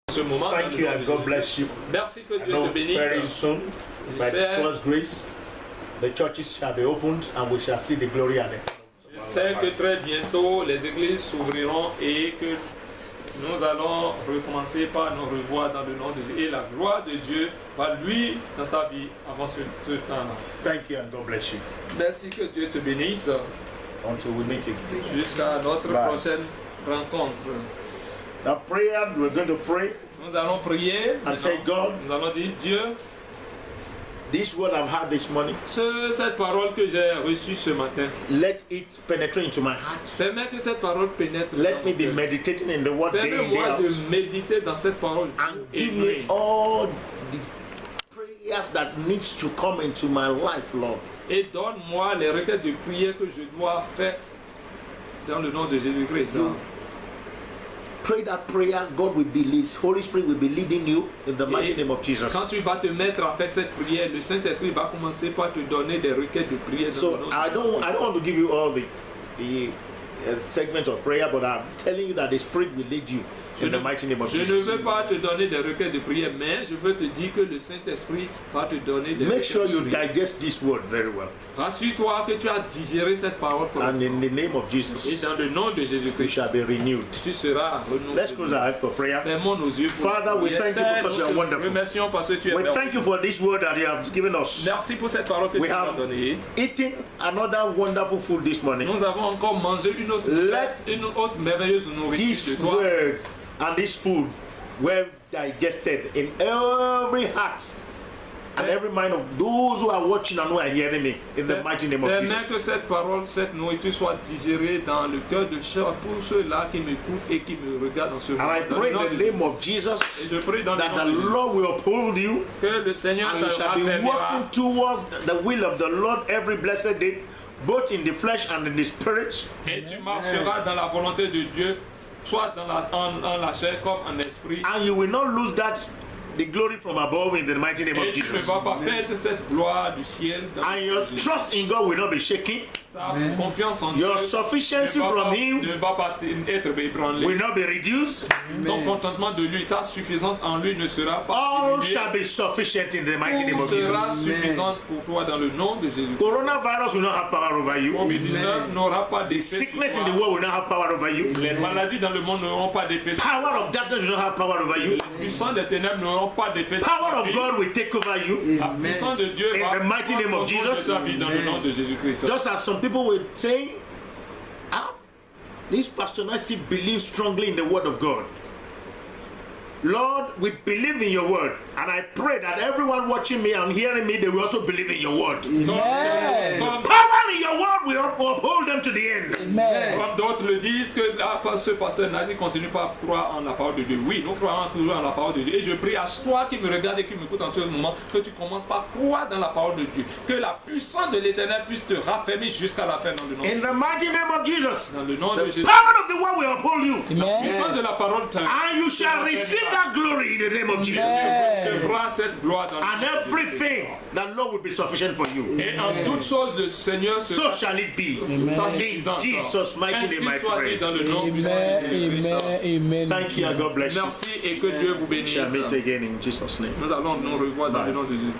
ce moment. Thank you and God bless you. Merci, que I Dieu know te bénisse. very soon, by God's grace, the churches shall be opened and we shall see the glory and the Je sais que très bientôt les églises s'ouvriront et que nous allons recommencer par nous revoir dans le nom de Dieu. Et la gloire de Dieu va lui dans ta vie avant ce temps-là. Thank you and God bless you. Merci, que Dieu te bénisse. Until we meet again. Jusqu'à notre prochaine rencontre. Now prayer, we're going to pray. Nous allons prier. And say, God, nous allons dire, Dieu, this word I've had this morning, cette parole que j'ai reçue ce matin, let it penetrate into my heart. Permets que cette parole pénètre. Let me be meditating in the word day in, day Permets-moi de out. méditer dans cette parole. And give me all the prayers that needs to come into my life, Lord. Et donne-moi les requêtes de prière que je dois faire dans le nom de Jésus-Christ. Pray that prayer, God will be leading, Holy Spirit will be leading you in the mighty name of Jesus. Quand tu vas te mettre à faire cette prière, le Saint-Esprit va commencer par te donner des requêtes de prière. Dans le nom I don't want to give you all the segments of prayer, but I'm telling you that the Spirit will lead you in the mighty name of Jesus. Je ne veux pas te donner des requêtes de prière, mais je veux te dire que le Saint-Esprit va te donner des Make sure requêtes you de prière. digest this word very well. Rassure-toi que tu as digéré cette parole And in the name of et Jesus, dans le nom de you Jésus-Christ, shall be renewed. tu seras renouvelé. Let's close our eyes for prayer. Fermons nos yeux pour Father, we prier. thank you because you are Nous te wonderful. remercions parce que tu es We merveilleux. thank you for this word that you have given us. Merci pour cette parole que We tu nous as have donnée. eaten another wonderful food this morning. Nous avons encore mangé une autre merveilleuse nourriture This de toi. word and this food were digested in every heart and every mind of those who are watching and who are hearing me in the mighty name of Jesus. Permets que cette parole, cette nourriture soit digérée dans le cœur de tous ceux-là qui m'écoutent et qui me regardent dans ce And moment. I pray in the name of Jesus Et je prie dans le that nom the de Jésus Lord will uphold you que le Seigneur and you te shall be raffermira. working towards the will of the Lord every blessed day, both in the flesh and in the spirit. Et tu marcheras dans la volonté de Dieu, soit en la chair comme en esprit. And you will not lose the glory from above in the mighty name Et of tu ne Jesus. vas pas perdre cette gloire du ciel. Dans And le nom your de Jésus. trust in God will not be shaken. Ta confiance en Dieu Your sufficiency from Him ne va pas être ébranlée. will not be reduced. Ton contentement de lui, ta suffisance en lui ne sera pas All diminuée. shall be sufficient in the mighty name Tout of Jesus. sera suffisante pour toi dans le nom de Jésus. Coronavirus will not have power over you. Covid-19 n'aura pas The d'effet sur sickness in toi. the world will not have power over you. Les maladies dans le monde n'auront pas d'effet sur toi. Power of darkness will not have power over you. Les puissants des ténèbres n'auront pas d'effet sur Power ta of vie. God will take over you. La puissance de Dieu In va the mighty name of prendre contrôle Jesus. de ta vie dans le nom de Jésus-Christ. Just as some people were saying, this pastor now still believes strongly in the word of God. Lord, we believe in your word, and I pray that everyone watching me and hearing me, they will also believe in your word. Comme Power in your word will uphold them to the end. comme d'autres le disent, que ce pasteur Nazi continue pas à croire en la parole de Dieu. Oui, nous croyons toujours en la parole de Dieu. Et je prie à toi qui me regarde et qui m'écoute en tout moment, que tu commences par croire dans la parole de Dieu. Que la puissance de l'Éternel puisse te raffermir jusqu'à la fin dans le nom de In the mighty name of Jesus, Dans le nom de the Jésus. power of the word will uphold you, La puissance de la parole te and you shall receive that glory in the name of Jesus. recevra cette gloire dans And le nom de Jésus. everything that Lord will be sufficient for you. Et en toutes choses, le Seigneur So sera shall it be. ta In suffisance. Jesus' mighty Ainsi name I soit-il pray. dans le nom puissant de Jésus-Christ. Thank you and God bless you. Merci et que Dieu vous We shall bénisse. meet again in Jesus' name. Nous allons nous revoir dans le nom de Jésus.